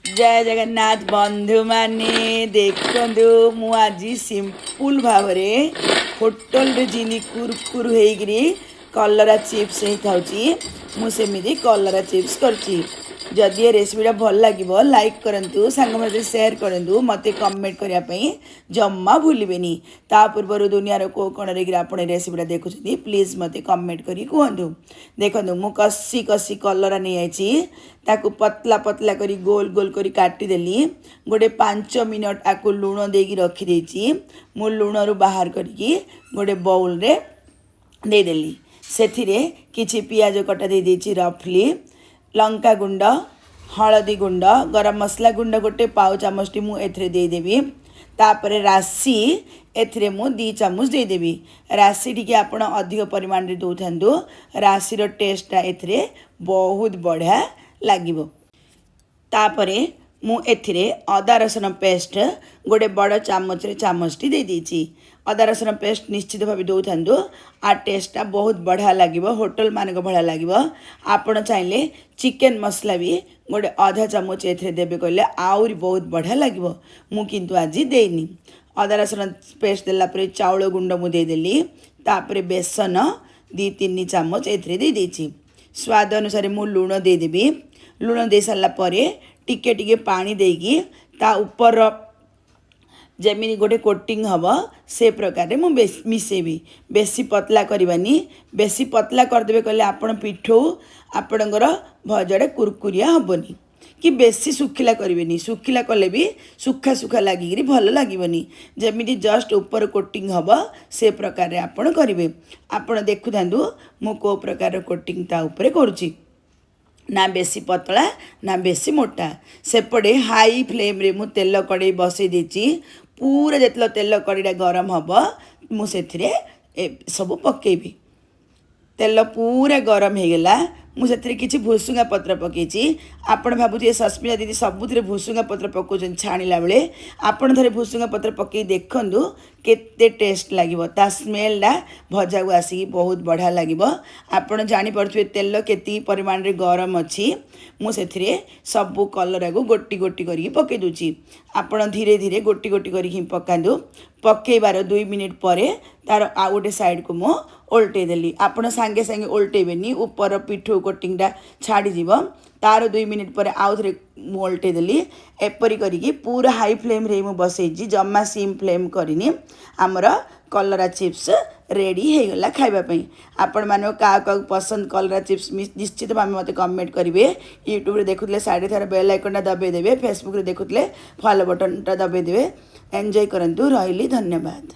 जय जगन्नाथ बंधु माने देखंदु मु आज सिंपल भाव होटल रे जिनी कुरकुर हेगिरी कलरा चिप्स हे थाउची मु सेमिदी कलरा चिप्स करची। जदि ये रेसिपीटा भल लगे लाइक करंतु सांग मते शेयर करंतु मते कमेंट करिया पई जम्मा भूलिबेनी। ता पूर्व दुनिया को कोण रे आपण रेसिपीटा देखुछथि प्लीज मते कमेंट करी कहंतु। देखंतु मु कसी कसी कलरा नै आइची ताकू पतला पतला करी गोल गोल करी काटी देली। गोटे 5 मिनट आकू लूण देकी रखी देची। मु लूण रु बाहर करके गोटे बाउल रे दे देली। सेथिरे किछि पियाज कटा दे देची रफली, लंका गुंड, हलदी गुंड, गरम मसला गुंड गोटे पाव चामच टी मु एथरे दे देबी। तापरे राशि एथरे मु 2 चामच दे देबी। राशि टिके आपण अधिक परिमाण रे दउथांदु, राशि रो टेस्टटा एथरे बहुत बढ़िया लागिबो। तापरे मु एथिरे अदा रसुन पेस्ट गोटे बड़ चामच रे चामच टी दे देची। अदा रसुन पेस्ट निश्चित भाव दउथांदु, आ टेस्टटा बहुत बढ़िया लागिबो, होटल मानक भला लागिबो। आपण चाहिले चिकन मसला भी गोटे आधा चामच एथिरे देबे कहले आउरी बहुत बढ़िया लागिबो। मु किंतु आज देनी। अदा रसुन पेस्ट देला परे चाउल गुंड मु दे देली। तापरे बेसन 2-3 चामच एथिरे दे देची। स्वाद अनुसार मु लूण दे देबी। लूण दे सारा परे टिके टिके पानी देगी ता ऊपर जमी गोटे कोटिंग हम से प्रकार मु मिसेबी। बेसी पतला करवानी, बेसी पतला करदे कहले आपण पिठो आपणकर भजड़े कुरकुरिया हेनी कि बेसी सुखिला करेनि। सुखिला कले भी सुखा सुखा लगिकी भल लगनी। जमी जस्ट ऊपर कोटिंग हम से प्रकार आपण करेंगे। आपण देखु था मु को प्रकार कोटिंग ता ऊपर करुच्ची, ना बेसी पतला ना बेसी मोटा। सेपटे हाई फ्लेम रे मु तेल कड़े बसई देची। पूरा जितल तेल कड़ीटा गरम हम मुझे सब पकेबी। तेल पूरा गरम हो गला, मुझे किसी भुसुंगा पत्र पकईची। आपण भावुए सस्मिता दीदी सबुथिरे भुसुंगा पत्र पकाउछन छाणिला बेले। आपण थरे भुसुंगा पत्र पकई देखंदु केते टेस्ट लागिबो। ता स्मेलटा भजा को आसी बहुत बढ़िया लागिबो। आपण जानि पड़थुए तेल केती परिमाण रे गरम अछि। मु सेथिरे सबु कलरा को गोटी गोटी करी पकई दुची। आपण धीरे धीरे गोटी गोटी करी पकांदु। पकईबार 2 मिनिट परे तार आ गोटे साइड को मु ओल्टे देली। आपण सांगे सांगे ओल्टेबेनी, ऊपर पिठो कोटिंगटा छाड़ी जीव। तार 2 मिनिट पर आउ थे ओल्टे देली। एपरी करिकी पूरा हाई फ्लेम रे मु बसैची, जम्मा सिम फ्लेम करिनी। आमर कलरा चिप्स रेडी हो गला खाइबा पई। आपण मानो का पसंद कलरा चिप्स निश्चित भाव मते कमेंट करेंगे। यूट्यूब रे देखुतले साइड थार बेल आइकनटा दबाई देबे, फेसबुक रे देखुतले फॉलो बटनटा दबाई देबे। एंजॉय करंतु। रहिली, धन्यवाद।